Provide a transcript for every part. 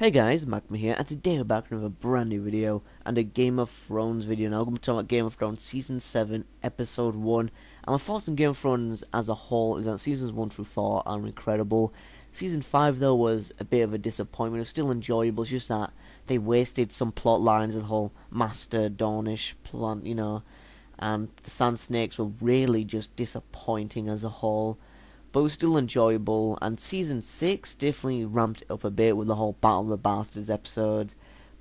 Hey guys, Magma here, and today we're back with a brand new video, and a Game of Thrones video. Now, I'm going to be talking about Game of Thrones Season 7, Episode 1, and my thoughts on Game of Thrones as a whole is that Seasons 1 through 4 are incredible. Season 5, though, was a bit of a disappointment. It was still enjoyable, it's just that they wasted some plot lines of the whole Master Dornish plot, and the Sand Snakes were really just disappointing as a whole. But it was still enjoyable, and Season 6 definitely ramped it up a bit with the whole Battle of the Bastards episode.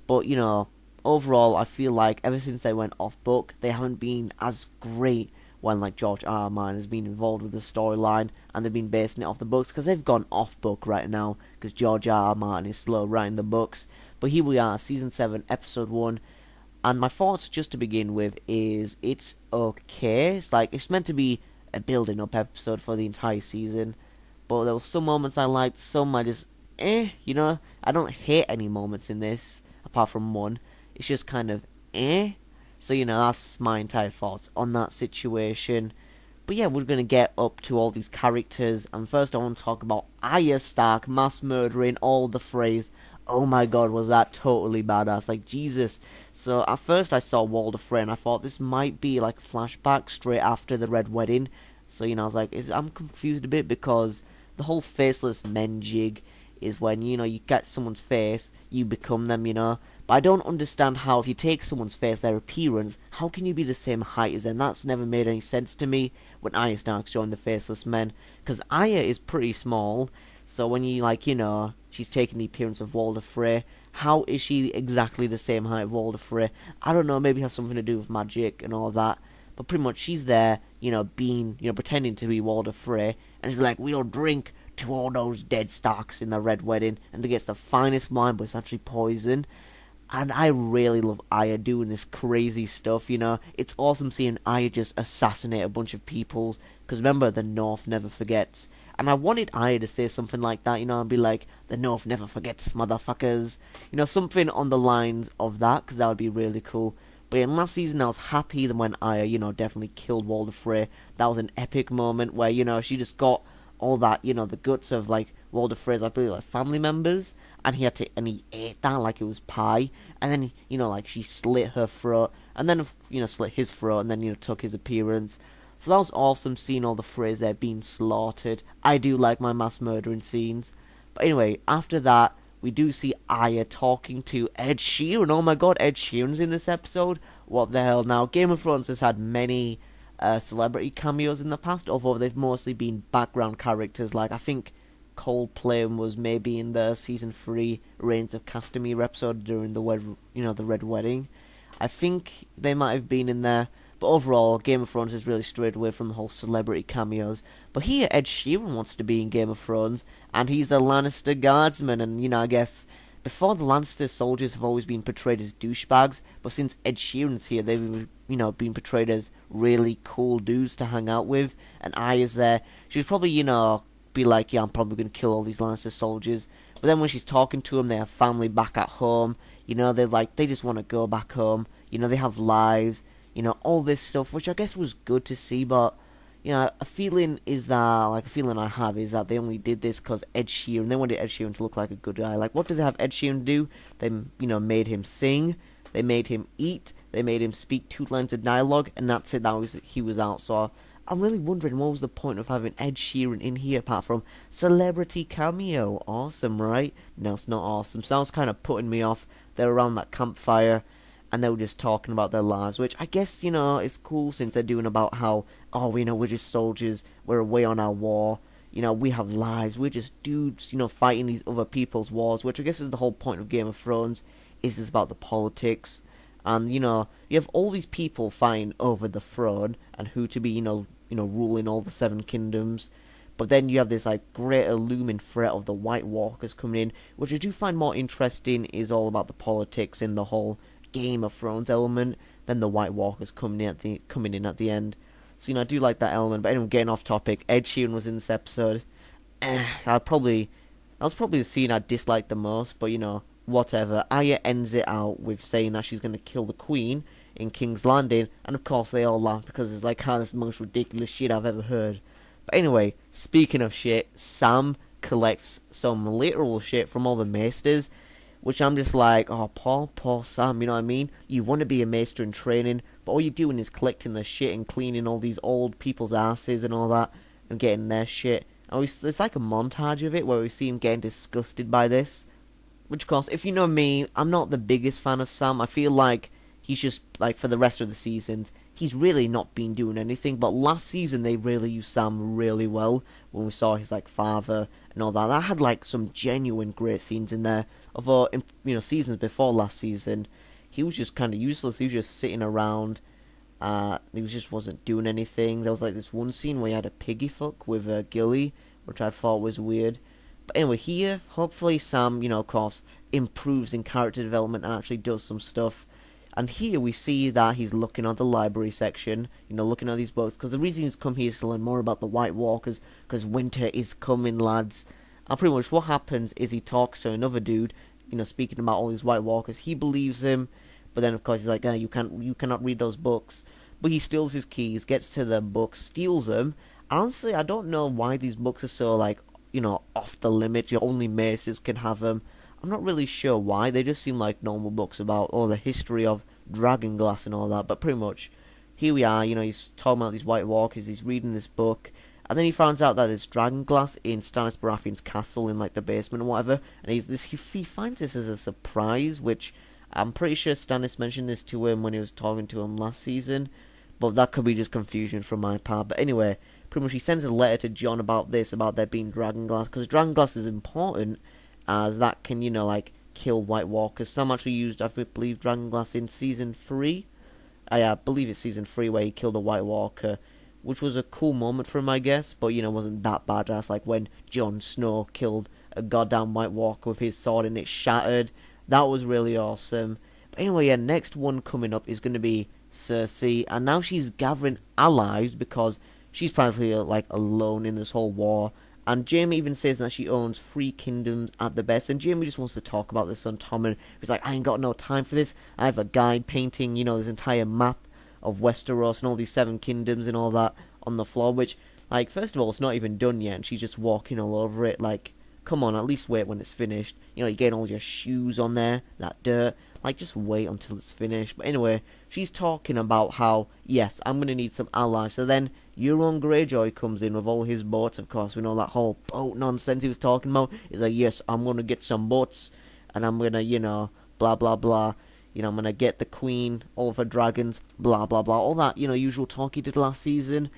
But, overall, I feel like ever since they went off book, they haven't been as great when, like, George R. R. Martin has been involved with the storyline, and they've been basing it off the books, because they've gone off book right now, because George R. R. Martin is slow writing the books. But here we are, Season 7, Episode 1, and my thoughts, just to begin with, is it's okay. It's meant to be a building up episode for the entire season, but there were some moments I liked, some I just I don't hate any moments in this apart from one. It's just kind of so that's my entire thoughts on that situation. But yeah, we're gonna get up to all these characters, and first I want to talk about Arya Stark mass murdering all the Freys. Oh my god, was that totally badass, like Jesus. So at first I saw Walder Frey and I thought this might be like a flashback straight after the Red Wedding. So I was like, I'm confused a bit, because the whole faceless men jig is when, you get someone's face, you become them, But I don't understand how, if you take someone's face, their appearance, how can you be the same height as them? That's never made any sense to me when Arya Stark's joined the Faceless Men. Because Arya is pretty small, so when you, she's taking the appearance of Walder Frey, how is she exactly the same height as Walder Frey? I don't know, maybe it has something to do with magic and all that. But pretty much she's there, being, pretending to be Walder Frey, and she's like, we'll drink to all those dead Starks in the Red Wedding, and it gets the finest wine, but it's actually poison. And I really love Arya doing this crazy stuff, It's awesome seeing Arya just assassinate a bunch of people, because remember, the North never forgets. And I wanted Arya to say something like that, and be like, the North never forgets, motherfuckers. Something on the lines of that, because that would be really cool. But in last season, I was happy that when Arya, definitely killed Walder Frey. That was an epic moment where, she just got all that, the guts of, like, Walder Frey's, I believe, like, family members, and he ate that like it was pie, and then, she slit her throat, and then, slit his throat, and then, took his appearance. So that was awesome, seeing all the Freys there being slaughtered. I do like my mass murdering scenes. But anyway, after that, we do see Arya talking to Ed Sheeran. Oh my god, Ed Sheeran's in this episode? What the hell? Now, Game of Thrones has had many celebrity cameos in the past, although they've mostly been background characters. Like, I think Coldplay was maybe in the Season 3 Reigns of Castamere episode during the Red Wedding. I think they might have been in there. But overall, Game of Thrones has really strayed away from the whole celebrity cameos. But here, Ed Sheeran wants to be in Game of Thrones, and he's a Lannister guardsman, and, I guess, before the Lannister soldiers have always been portrayed as douchebags, but since Ed Sheeran's here, they've, been portrayed as really cool dudes to hang out with, and Arya's there. She'd probably, be like, yeah, I'm probably going to kill all these Lannister soldiers. But then when she's talking to them, they have family back at home, they just want to go back home, they have lives, all this stuff, which I guess was good to see, but, a feeling I have is that they only did this because Ed Sheeran, they wanted Ed Sheeran to look like a good guy. Like, what did they have Ed Sheeran do? They, made him sing, they made him eat, they made him speak 2 lines of dialogue, and that's it, he was out. So I'm really wondering, what was the point of having Ed Sheeran in here apart from celebrity cameo? Awesome, right? No, it's not awesome. So that was kind of putting me off. They're around that campfire, and they were just talking about their lives, which I guess, is cool, since they're doing about how, we're just soldiers, we're away on our war, we have lives, we're just dudes, fighting these other people's wars, which I guess is the whole point of Game of Thrones, is it's about the politics, and, you have all these people fighting over the throne, and who to be, ruling all the 7 kingdoms, but then you have this, greater looming threat of the White Walkers coming in, which I do find more interesting, is all about the politics in the whole Game of Thrones element than the White Walkers coming in at the end. So I do like that element. But anyway, getting off topic, Ed Sheeran was in this episode. That was probably the scene I disliked the most. But whatever. Arya ends it out with saying that she's going to kill the Queen in King's Landing, and of course they all laugh because it's like, this is the most ridiculous shit I've ever heard. But anyway, speaking of shit, Sam collects some literal shit from all the maesters, which I'm just like, oh, poor Sam, you know what I mean? You want to be a maester in training, but all you're doing is collecting the shit and cleaning all these old people's asses and all that, and getting their shit. And it's like a montage of it where we see him getting disgusted by this. Which, of course, if you know me, I'm not the biggest fan of Sam. I feel like he's just, like, for the rest of the seasons, he's really not been doing anything. But last season, they really used Sam really well when we saw his, like, father and all that. That had, like, some genuine great scenes in there. Although, seasons before last season, he was just kind of useless. He was just sitting around. He just wasn't doing anything. There was, like, this one scene where he had a piggy fuck with Gilly, which I thought was weird. But anyway, here, hopefully Sam, of course, improves in character development and actually does some stuff. And here we see that he's looking at the library section, looking at these books. Because the reason he's come here is to learn more about the White Walkers, because winter is coming, lads. And pretty much what happens is he talks to another dude, speaking about all these White Walkers. He believes him, but then of course he's like, you cannot read those books. But he steals his keys, gets to the books, steals them. Honestly, I don't know why these books are so, like, off the limit. Only maesters can have them. I'm not really sure why. They just seem like normal books about the history of Dragonglass and all that. But pretty much, here we are. He's talking about these White Walkers. He's reading this book, and then he finds out that there's Dragonglass in Stannis Baratheon's castle in like the basement or whatever. And he finds this as a surprise, which I'm pretty sure Stannis mentioned this to him when he was talking to him last season. But that could be just confusion from my part. But anyway, pretty much he sends a letter to Jon about this, about there being Dragonglass, because Dragonglass is important, as that can, kill White Walkers. Sam actually used, I believe, Dragonglass in Season 3. I believe it's Season 3 where he killed a White Walker, which was a cool moment for him, I guess, but, wasn't that badass, like when Jon Snow killed a goddamn White Walker with his sword and it shattered. That was really awesome. But anyway, yeah, next one coming up is going to be Cersei, and now she's gathering allies because she's practically like alone in this whole war. And Jaime even says that she owns 3 kingdoms at the best. And Jaime just wants to talk about this on Tommen. He's like, I ain't got no time for this. I have a guy painting, this entire map of Westeros and all these 7 kingdoms and all that on the floor. Which, like, first of all, it's not even done yet. And she's just walking all over it. Like, come on, at least wait when it's finished. You're getting all your shoes on there, that dirt. Like, just wait until it's finished. But anyway, she's talking about how, yes, I'm going to need some allies. So then Euron Greyjoy comes in with all his boats, of course. We know that whole boat nonsense he was talking about. He's like, yes, I'm going to get some boats. And I'm going to, blah, blah, blah. I'm going to get the queen, all of her dragons, blah, blah, blah. All that, usual talk he did last season.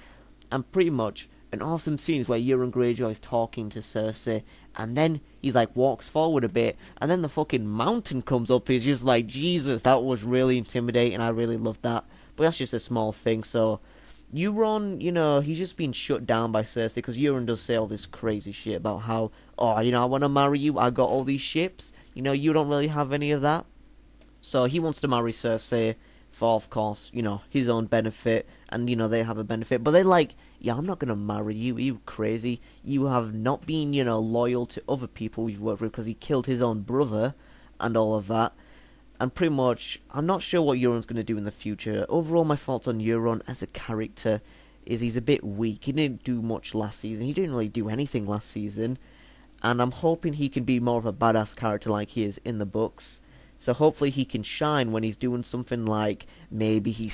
And pretty much an awesome scene is where Euron Greyjoy is talking to Cersei. And then he's like walks forward a bit, and then the fucking mountain comes up. He's just like, Jesus, that was really intimidating. I really loved that. But that's just a small thing. So Euron, he's just been shut down by Cersei, because Euron does say all this crazy shit about how, I want to marry you. I got all these ships. You don't really have any of that. So he wants to marry Cersei for, of course, his own benefit, and, they have a benefit. But they're like, yeah, I'm not going to marry you. Are you crazy? You have not been, loyal to other people you've worked with, because he killed his own brother and all of that. And pretty much, I'm not sure what Euron's going to do in the future. Overall, my thoughts on Euron as a character is he's a bit weak. He didn't do much last season. He didn't really do anything last season. And I'm hoping he can be more of a badass character like he is in the books. So hopefully he can shine when he's doing something like, maybe he,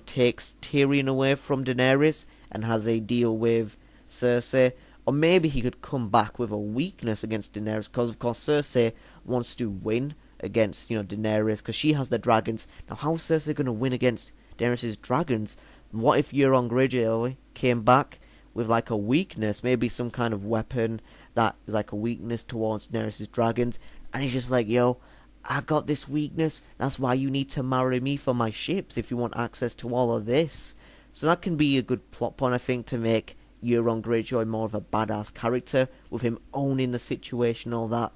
takes Tyrion away from Daenerys and has a deal with Cersei. Or maybe he could come back with a weakness against Daenerys, because of course Cersei wants to win against, Daenerys, because she has the dragons. Now how is Cersei going to win against Daenerys' dragons? What if Euron Greyjoy came back with like a weakness, maybe some kind of weapon that is like a weakness towards Daenerys' dragons, and he's just like, yo, I got this weakness, that's why you need to marry me for my ships if you want access to all of this. So that can be a good plot point, I think, to make Euron Greyjoy more of a badass character, with him owning the situation, all that.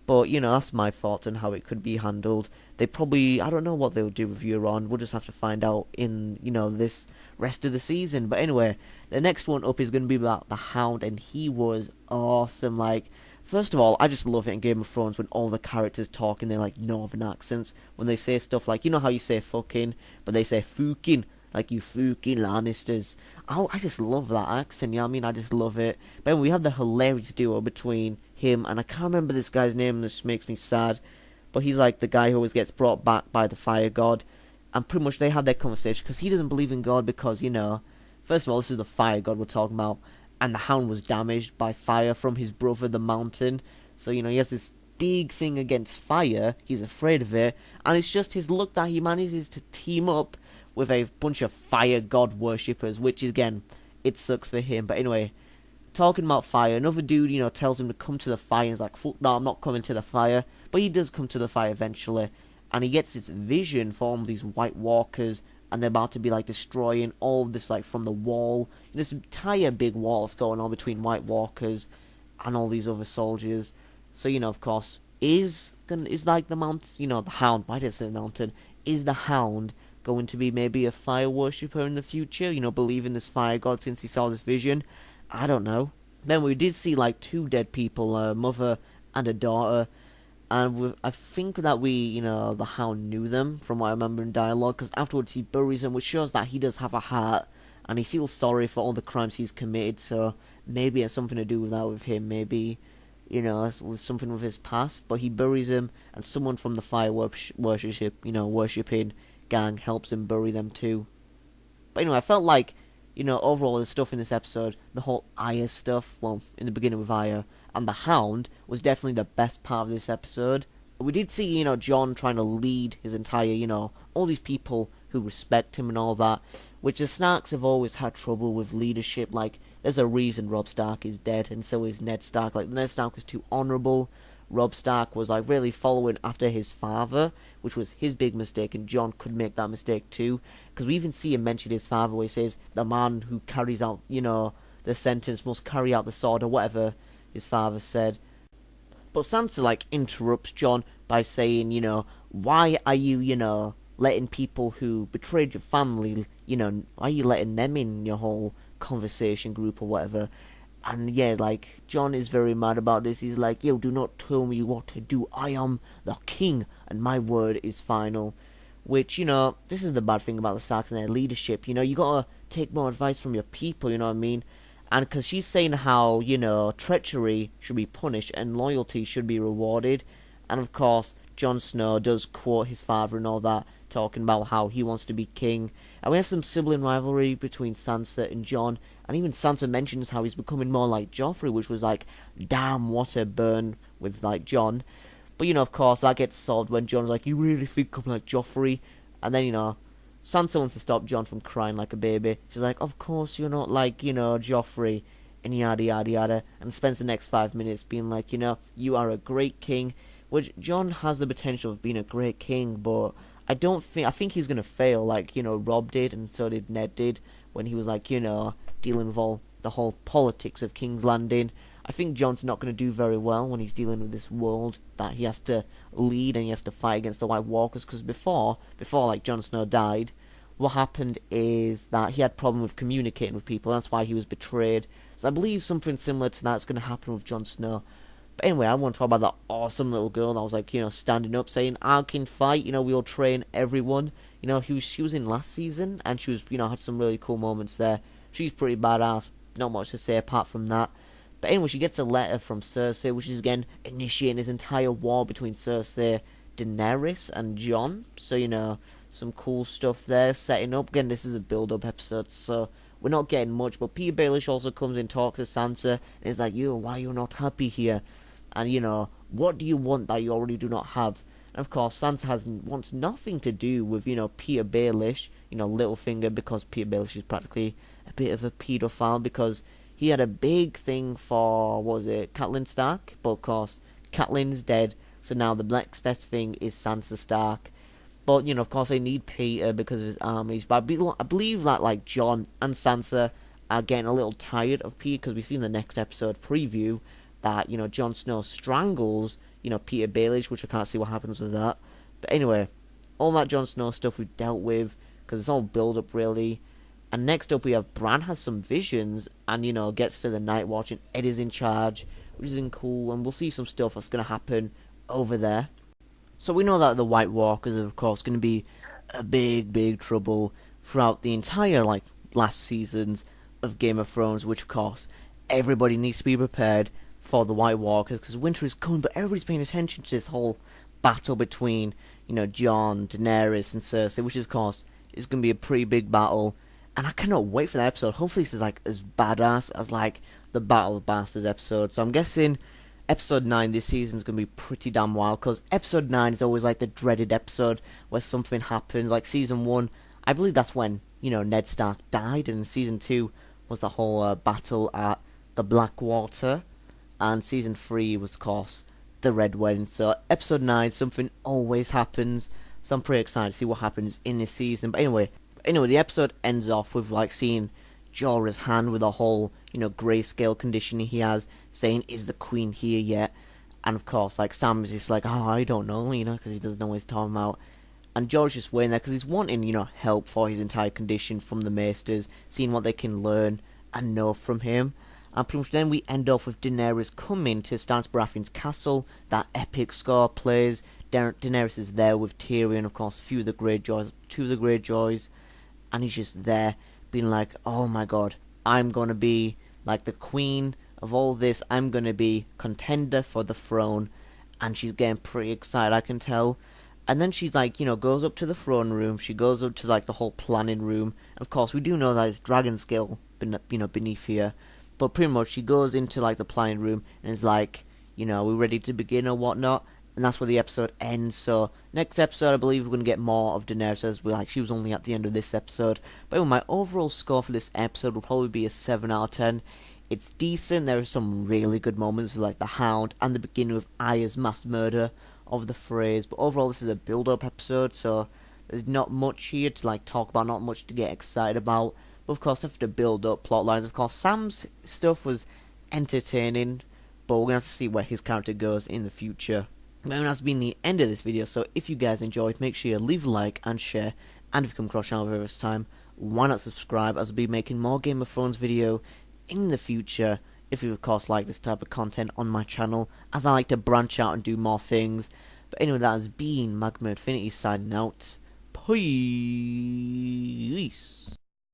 But, that's my thoughts on how it could be handled. They probably, I don't know what they'll do with Euron, we'll just have to find out in, this rest of the season. But anyway, the next one up is going to be about the Hound, and he was awesome. Like, first of all, I just love it in Game of Thrones when all the characters talk in their, like, northern accents. When they say stuff like, how you say fucking, but they say fucking, like, you fucking Lannisters. I just love that accent, I just love it. But anyway, we have the hilarious duo between him, and I can't remember this guy's name, this makes me sad. but he's like the guy who always gets brought back by the fire god. And pretty much they had their conversation because he doesn't believe in God because, first of all, this is the fire god we're talking about, and the hound was damaged by fire from his brother, the mountain. So, he has this big thing against fire, he's afraid of it, and it's just his luck that he manages to team up with a bunch of fire god worshippers, which, again, it sucks for him. But anyway, talking about fire, another dude, tells him to come to the fire, and he's like, fuck no, I'm not coming to the fire, but he does come to the fire eventually. And he gets this vision for all these White Walkers, and they're about to be, destroying all of this, from the wall. This entire big wall's going on between White Walkers and all these other soldiers. So, of course, is the Mount, the Hound, why did I say the Mountain? Is the Hound going to be maybe a fire worshipper in the future? Believing this fire god since he saw this vision? I don't know. Then we did see, two dead people, a mother and a daughter. And I think that the Hound knew them, from what I remember in dialogue, because afterwards he buries them, which shows that he does have a heart, and he feels sorry for all the crimes he's committed, so maybe it has something to do with that with him, maybe, with something with his past, but he buries him, and someone from the fire worshipping gang helps him bury them too. But anyway, I felt like, overall the stuff in this episode, the whole Aya stuff, well, in the beginning with Aya, and the Hound was definitely the best part of this episode. We did see, John trying to lead his entire, all these people who respect him and all that, which the Starks have always had trouble with leadership. There's a reason Robb Stark is dead, and so is Ned Stark. Ned Stark was too honourable. Robb Stark was, really following after his father, which was his big mistake, and John could make that mistake too. Because we even see him mention his father, where he says, the man who carries out, the sentence must carry out the sword, or whatever his father said. But Sansa, interrupts John by saying, why are you, letting people who betrayed your family, why are you letting them in your whole conversation group or whatever? And yeah, John is very mad about this. He's like, yo, do not tell me what to do. I am the king, and my word is final. Which, this is the bad thing about the Starks and their leadership. You gotta take more advice from your people, you know what I mean? And because she's saying how, treachery should be punished and loyalty should be rewarded. And of course, Jon Snow does quote his father and all that, talking about how he wants to be king. And we have some sibling rivalry between Sansa and Jon. And even Sansa mentions how he's becoming more like Joffrey, which was damn, what a burn with, Jon. But, of course, that gets solved when Jon's like, you really think I'm like Joffrey? And then, Sansa wants to stop Jon from crying like a baby. She's like, of course you're not like, Joffrey, and yada yada yada, and spends the next 5 minutes being like, you are a great king, which Jon has the potential of being a great king, but I think he's gonna fail, Robb did, and so did Ned did, when he was dealing with all the whole politics of King's Landing. I think Jon's not going to do very well when he's dealing with this world that he has to lead and he has to fight against the White Walkers, because before Jon Snow died, what happened is that he had problem with communicating with people. That's why he was betrayed. So I believe something similar to that's going to happen with Jon Snow. But anyway, I want to talk about that awesome little girl that was standing up saying, I can fight, we'll train everyone. She was in last season, and she was, had some really cool moments there. She's pretty badass. Not much to say apart from that. But anyway, she gets a letter from Cersei, which is again initiating this entire war between Cersei, Daenerys, and Jon. So, some cool stuff there setting up. Again, this is a build-up episode, so we're not getting much. But Peter Baelish also comes and talks to Sansa, and is like, yo, why are you not happy here? And, what do you want that you already do not have? And of course, Sansa wants nothing to do with, Peter Baelish, Littlefinger, because Peter Baelish is practically a bit of a paedophile, because he had a big thing for, Catelyn Stark? But of course, Catelyn's dead, so now the next best thing is Sansa Stark. But, of course, they need Peter because of his armies. But I believe that, Jon and Sansa are getting a little tired of Peter, because we see in the next episode preview that, Jon Snow strangles, Peter Baelish, which I can't see what happens with that. But anyway, all that Jon Snow stuff we've dealt with, because it's all build-up, really. And next up we have Bran has some visions and, gets to the Night Watch and Ed is in charge, which is cool, and we'll see some stuff that's going to happen over there. So we know that the White Walkers are, of course, going to be a big, big trouble throughout the entire, last seasons of Game of Thrones, which, of course, everybody needs to be prepared for the White Walkers, because winter is coming, but everybody's paying attention to this whole battle between, Jon, Daenerys, and Cersei, which of course is going to be a pretty big battle. And I cannot wait for that episode. Hopefully this is like as badass as like the Battle of Bastards episode. So I'm guessing episode 9 this season is going to be pretty damn wild, because episode 9 is always like the dreaded episode where something happens. Like season 1, I believe that's when, Ned Stark died, and season 2 was the whole battle at the Blackwater, and season 3 was, of course, the Red Wedding. So episode 9, something always happens, so I'm pretty excited to see what happens in this season. But anyway, the episode ends off with like seeing Jorah's hand with a whole, grayscale condition he has, saying, "Is the queen here yet?" And of course, like, Sam is just like, "Oh, I don't know," because he doesn't know what he's talking about. And George's just waiting there because he's wanting, help for his entire condition from the Maesters, seeing what they can learn and know from him. And pretty much then we end off with Daenerys coming to Stannis Baratheon's castle. That epic score plays. Daenerys is there with Tyrion, of course, two of the Greyjoys, and he's just there, being like, "Oh my god, I'm gonna be like the queen of all this. I'm gonna be contender for the throne." And she's getting pretty excited, I can tell. And then she's like, goes up to the throne room. She goes up to like the whole planning room. Of course, we do know that it's dragon scale, beneath here. But pretty much, she goes into like the planning room and is like, "Are we ready to begin or whatnot?" And that's where the episode ends. So next episode, I believe we're gonna get more of Daenerys, as she was only at the end of this episode. But anyway, my overall score for this episode will probably be a 7 out of 10. It's decent. There are some really good moments with like the Hound and the beginning with Arya's mass murder of the phrase. But overall, this is a build-up episode, so there's not much here to like talk about, not much to get excited about. But of course, after the build-up plot lines, of course, Sam's stuff was entertaining, but we're gonna have to see where his character goes in the future. But that's been the end of this video, so if you guys enjoyed, make sure you leave a like and share, and if you come across the channel for the first time, why not subscribe, as I'll be making more Game of Thrones video in the future, if you of course like this type of content on my channel, as I like to branch out and do more things. But anyway, that has been Magma Infinity signing out. Peace.